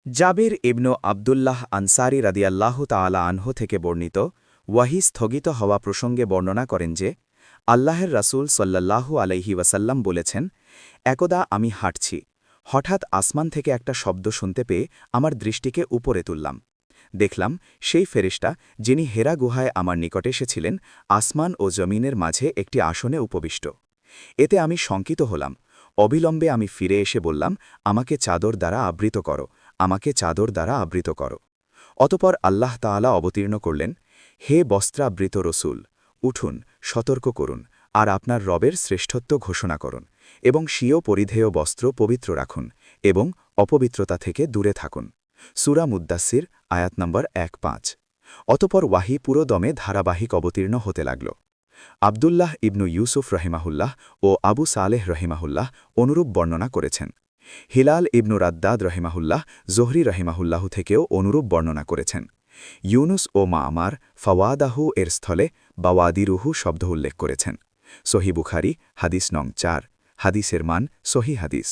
জাবির ইবনু আবদুল্লাহ আনসারী রাদিয়াল্লাহু তাআলা আনহু থেকে বর্ণিত ওয়াহি স্থগিত হওয়া প্রসঙ্গে বর্ণনা করেন যে আল্লাহের রাসূল সাল্লাল্লাহু আলাইহি ওয়াসাল্লাম বলেছেন, একদা আমি হাঁটছি, হঠাৎ আসমান থেকে একটা শব্দ শুনতে পেয়ে আমার দৃষ্টিকে উপরে তুললাম। দেখলাম সেই ফেরেশতা যিনি হেরা গুহায় আমার নিকটে এসেছিলেন আসমান ও জমিনের মাঝে একটি আসনে উপবিষ্ট। এতে আমি শঙ্কিত হলাম। অবিলম্বে আমি ফিরে এসে বললাম, আমাকে চাদর দ্বারা আবৃত করো, আমাকে চাদর দ্বারা আবৃত করো। অতপর আল্লাহ তাআলা অবতীর্ণ করলেন, হে বস্ত্রাবৃত রসুল, উঠুন, সতর্ক করুন, আর আপনার রবের শ্রেষ্ঠত্ব ঘোষণা করুন, এবং স্বীয় পরিধেয় বস্ত্র পবিত্র রাখুন, এবং অপবিত্রতা থেকে দূরে থাকুন। সূরা মুদ্দাসির আয়াত নম্বর ১-৫। অতপর ওয়াহি পুরো দমে ধারাবাহিক অবতীর্ণ হতে লাগল। আবদুল্লাহ ইবনু ইউসুফ রহিমাহুল্লাহ ও আবু সালেহ রহিমাহুল্লাহ অনুরূপ বর্ণনা করেছেন। হিলাল ইবনু রাদ্দাদ রহিমাহুল্লাহ জোহরি রহিমাহুল্লাহ থেকেও অনুরূপ বর্ণনা করেছেন। ইউনুস ও মাআমার ফাওয়াদাহু এর স্থলে বাওয়াদিরুহু শব্দ উল্লেখ করেছেন। সহি বুখারি হাদিস নং ৪, হাদিসের মান সহি হাদিস।